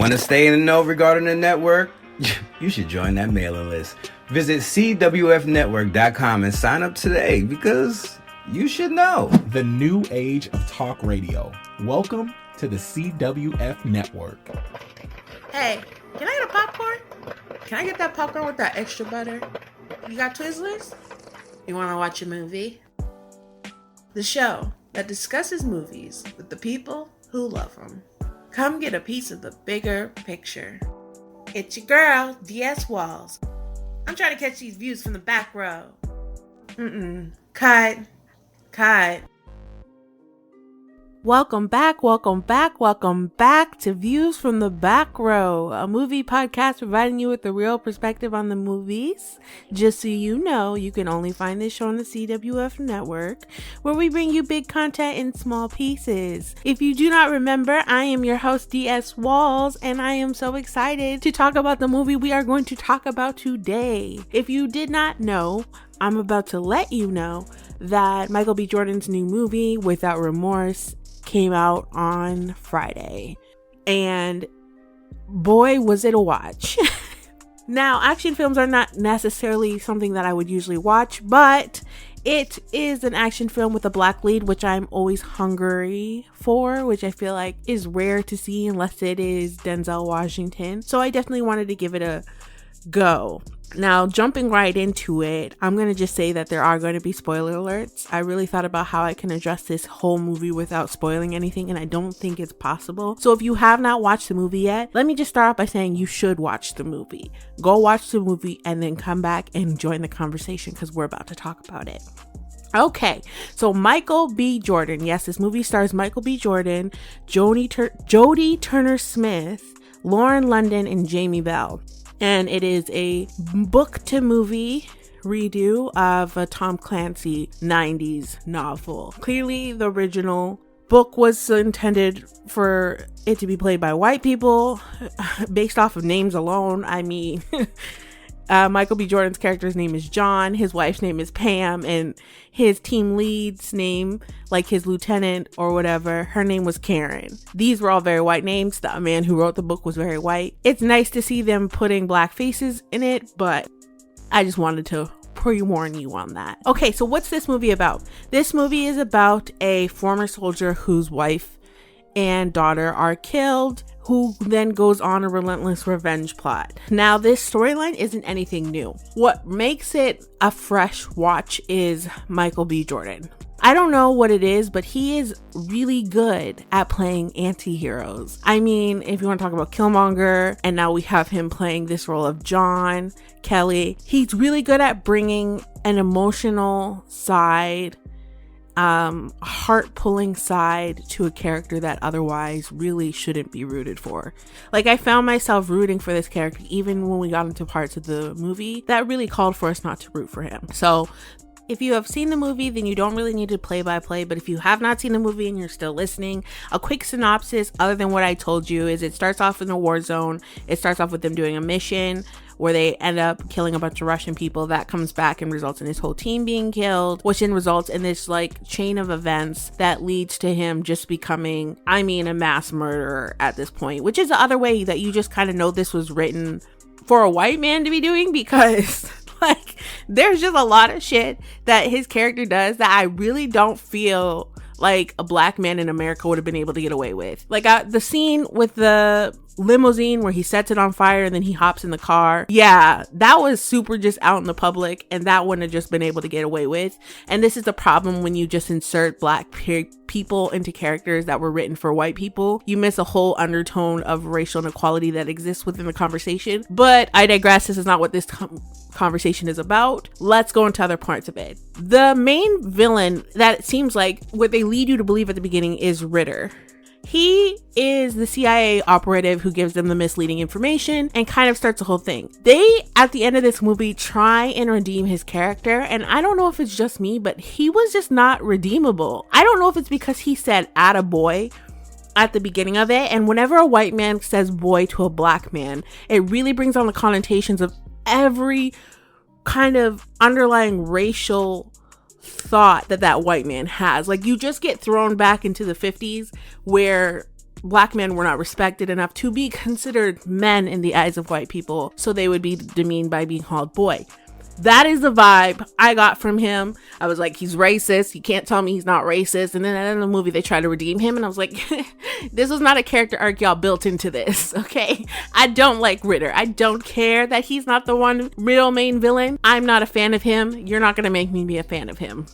Want to stay in the know regarding the network? You should join that mailing list. Visit cwfnetwork.com and sign up today because you should know. The new age of talk radio. Welcome to the CWF Network. Hey, can I get a popcorn? Can I get that popcorn with that extra butter? You got Twizzlers? You want to watch a movie? The show that discusses movies with the people who love them. Come get a piece of the bigger picture. It's your girl, DS Walls. I'm trying to catch these views from the back row. Cut. Welcome back to Views from the Back Row, a movie podcast providing you with the real perspective on the movies. Just so you know, you can only find this show on the CWF network, where we bring you big content in small pieces. If you do not remember, I am your host, DS Walls, and I am so excited to talk about the movie we are going to talk about today. If you did not know, I'm about to let you know that Michael B. Jordan's new movie, Without Remorse, came out on Friday, and boy was it a watch. Now, action films are not necessarily something that I would usually watch, but it is an action film with a black lead, which I'm always hungry for, which I feel like is rare to see unless it is Denzel Washington. So I definitely wanted to give it a go. Now, jumping right into it, I'm going to just say that there are going to be spoiler alerts. I really thought about how I can address this whole movie without spoiling anything, and I don't think it's possible. So if you have not watched the movie yet, let me just start off by saying you should watch the movie. Go watch the movie and then come back and join the conversation because we're about to talk about it. Okay, so Michael B. Jordan. Yes, this movie stars Michael B. Jordan, Jodie Turner-Smith, Lauren London, and Jamie Bell. And it is a book-to-movie redo of a Tom Clancy 90s novel. Clearly, the original book was intended for it to be played by white people, based off of names alone. I mean, Michael B. Jordan's character's name is John, his wife's name is Pam, and his team lead's name, like his lieutenant or whatever, her name was Karen. These were all very white names. The man who wrote the book was very white. It's nice to see them putting black faces in it, but I just wanted to pre-warn you on that. Okay, so what's this movie about? This movie is about a former soldier whose wife and daughter are killed, who then goes on a relentless revenge plot. Now, this storyline isn't anything new. What makes it a fresh watch is Michael B. Jordan. I don't know what it is, but he is really good at playing anti-heroes. I mean, if you want to talk about Killmonger, and now we have him playing this role of John Kelly, he's really good at bringing an emotional side, heart-pulling side to a character that otherwise really shouldn't be rooted for. Like, I found myself rooting for this character even when we got into parts of the movie that really called for us not to root for him. So if you have seen the movie, then you don't really need to play by play, but if you have not seen the movie and you're still listening, a quick synopsis other than what I told you is it starts off in a war zone. It starts off with them doing a mission where they end up killing a bunch of Russian people. That comes back and results in his whole team being killed, which then results in this like chain of events that leads to him just becoming, a mass murderer at this point, which is the other way that you just kind of know this was written for a white man to be doing, because like there's just a lot of shit that his character does that I really don't feel like a black man in America would have been able to get away with. Like the scene with the limousine where he sets it on fire and then he hops in the car. Yeah, that was super just out in the public, and that wouldn't have just been able to get away with. And this is the problem when you just insert black people into characters that were written for white people. You miss a whole undertone of racial inequality that exists within the conversation. But I digress. This is not what this conversation is about. Let's go into other parts of it. The main villain that it seems like what they lead you to believe at the beginning is Ritter. He is the CIA operative who gives them the misleading information and kind of starts the whole thing. They, at the end of this movie, try and redeem his character, and I don't know if it's just me, but he was just not redeemable. I don't know if it's because he said "attaboy" at the beginning of it, and whenever a white man says boy to a black man, it really brings on the connotations of every kind of underlying racial thought that white man has. Like, you just get thrown back into the 50s where black men were not respected enough to be considered men in the eyes of white people, so they would be demeaned by being called boy. That is the vibe I got from him. I was like, he's racist. You can't tell me he's not racist. And then at the end of the movie, they try to redeem him. And I was like, this was not a character arc y'all built into this, okay? I don't like Ritter. I don't care that he's not the one real main villain. I'm not a fan of him. You're not going to make me be a fan of him.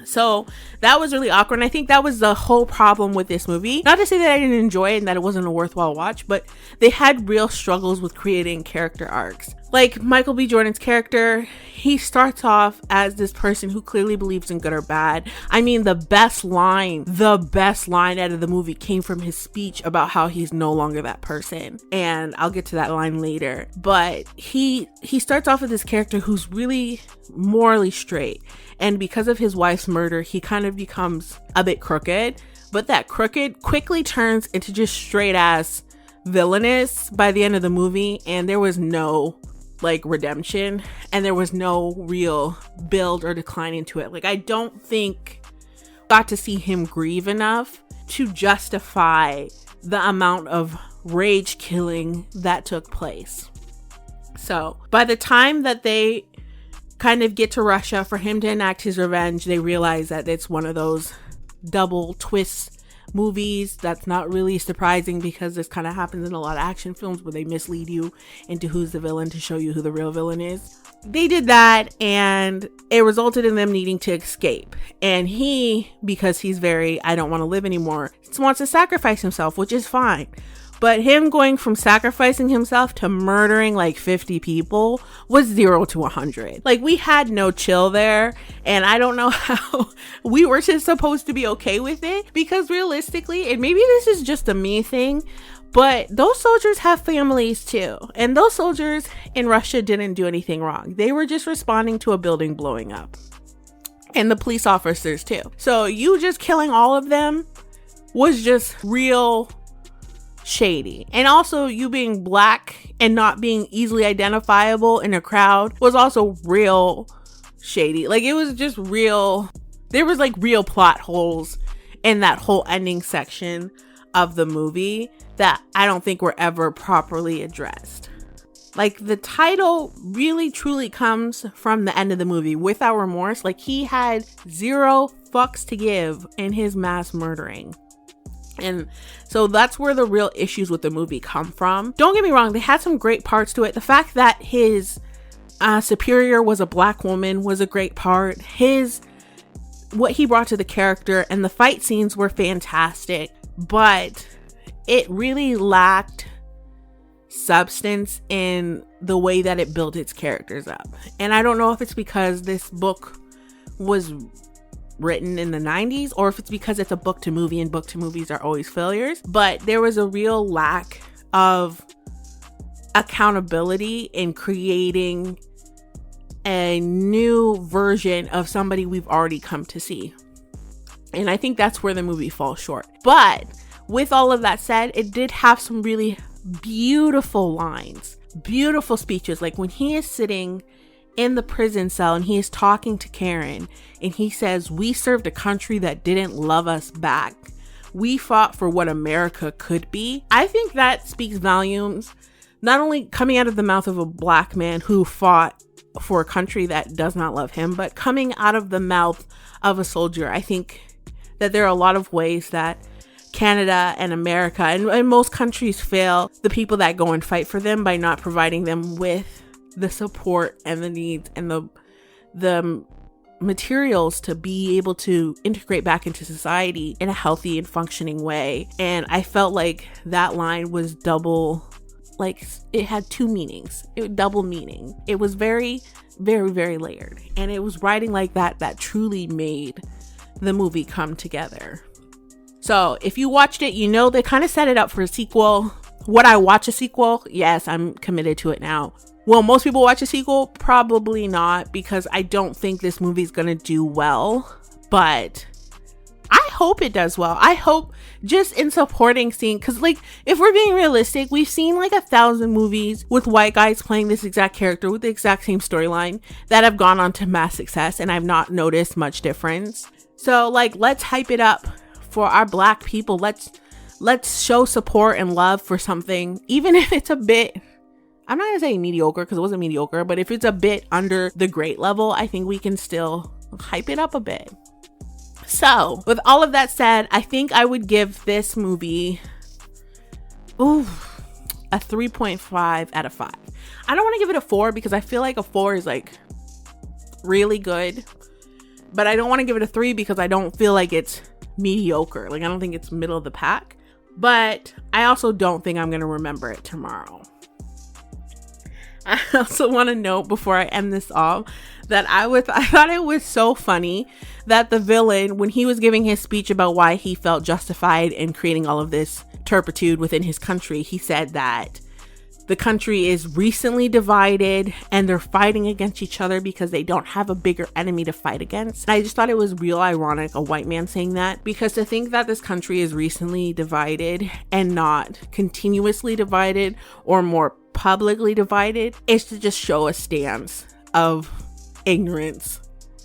So that was really awkward. And I think that was the whole problem with this movie. Not to say that I didn't enjoy it and that it wasn't a worthwhile watch, but they had real struggles with creating character arcs. Like Michael B. Jordan's character, he starts off as this person who clearly believes in good or bad. I mean, the best line out of the movie came from his speech about how he's no longer that person. And I'll get to that line later. But he starts off with this character who's really morally straight. And because of his wife's murder, he kind of becomes a bit crooked. But that crooked quickly turns into just straight ass villainous by the end of the movie. And there was no redemption, and there was no real build or decline into it. I don't think I got to see him grieve enough to justify the amount of rage killing that took place. So by the time that they kind of get to Russia for him to enact his revenge, they realize that it's one of those double twist movies. That's not really surprising because this kind of happens in a lot of action films where they mislead you into who's the villain to show you who the real villain is. They did that, and it resulted in them needing to escape. And he, because he's very, I don't want to live anymore, wants to sacrifice himself, which is fine. But him going from sacrificing himself to murdering 50 people was 0 to 100. We had no chill there. And I don't know how we were just supposed to be okay with it. Because realistically, and maybe this is just a me thing, but those soldiers have families too. And those soldiers in Russia didn't do anything wrong. They were just responding to a building blowing up. And the police officers too. So you just killing all of them was just real shady. And also you being black and not being easily identifiable in a crowd was also real shady. It was just real. There was real plot holes in that whole ending section of the movie that I don't think were ever properly addressed. The title really truly comes from the end of the movie, Without Remorse. He had 0 fucks to give in his mass murdering. And so that's where the real issues with the movie come from. Don't get me wrong, they had some great parts to it. The fact that his superior was a black woman was a great part. What he brought to the character and the fight scenes were fantastic, but it really lacked substance in the way that it built its characters up. And I don't know if it's because this book was written in the 90s or if it's because it's a book to movie and book to movies are always failures, but there was a real lack of accountability in creating a new version of somebody we've already come to see. And I think that's where the movie falls short. But with all of that said, it did have some really beautiful lines, beautiful speeches. When he is sitting in the prison cell and he is talking to Karen and he says, "We served a country that didn't love us back. We fought for what America could be." I think that speaks volumes, not only coming out of the mouth of a black man who fought for a country that does not love him, but coming out of the mouth of a soldier. I think that there are a lot of ways that Canada and America and most countries fail the people that go and fight for them by not providing them with the support and the needs and the materials to be able to integrate back into society in a healthy and functioning way. And I felt like that line was double, it had two meanings. Double meaning. It was very, very, very layered. And it was writing like that truly made the movie come together. So if you watched it, they kind of set it up for a sequel. Would I watch a sequel? Yes, I'm committed to it now. Will most people watch a sequel? Probably not, because I don't think this movie's gonna do well, but I hope it does well. I hope just in supporting scene, because if we're being realistic, we've seen 1,000 movies with white guys playing this exact character with the exact same storyline that have gone on to mass success, and I've not noticed much difference. So let's hype it up for our black people. Let's let's show support and love for something, even if it's a bit, I'm not gonna say mediocre because it wasn't mediocre, but if it's a bit under the great level, I think we can still hype it up a bit. So with all of that said, I think I would give this movie a 3.5 out of 5. I don't want to give it a 4 because I feel like a 4 is like really good, but I don't want to give it a 3 because I don't feel like it's mediocre. Like I don't think it's middle of the pack, but I also don't think I'm going to remember it tomorrow. I also want to note before I end this off that I thought it was so funny that the villain, when he was giving his speech about why he felt justified in creating all of this turpitude within his country, he said that the country is recently divided and they're fighting against each other because they don't have a bigger enemy to fight against. And I just thought it was real ironic, a white man saying that, because to think that this country is recently divided and not continuously divided or more publicly divided is to just show a stance of ignorance.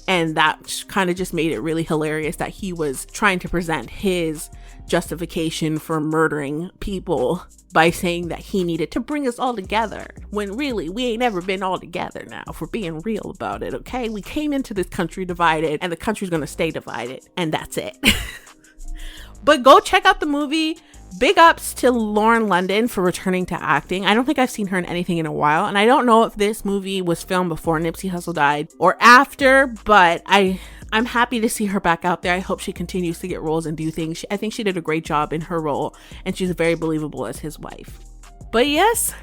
And that kind of just made it really hilarious that he was trying to present his justification for murdering people by saying that he needed to bring us all together, when really we ain't ever been all together now, if we're being real about it. Okay, we came into this country divided and the country's gonna stay divided, and that's it. But go check out the movie. Big ups to Lauren London for returning to acting. I don't think I've seen her in anything in a while, and I don't know if this movie was filmed before Nipsey Hussle died or after, but I'm happy to see her back out there. I hope she continues to get roles and do things. I think she did a great job in her role, and she's very believable as his wife. But yes,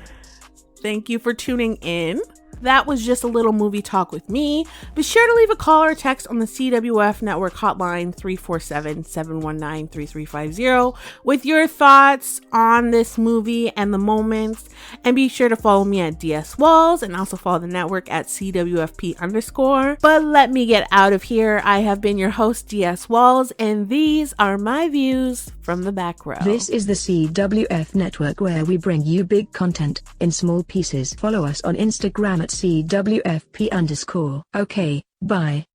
thank you for tuning in. That was just a little movie talk with me. Be sure to leave a call or text on the CWF Network hotline 347-719-3350 with your thoughts on this movie and the moments. And be sure to follow me at DS Walls and also follow the network at CWFP_. But let me get out of here. I have been your host, DS Walls, and these are my views from the back row. This is the CWF Network, where we bring you big content in small pieces. Follow us on Instagram at CWFP_. Okay, bye.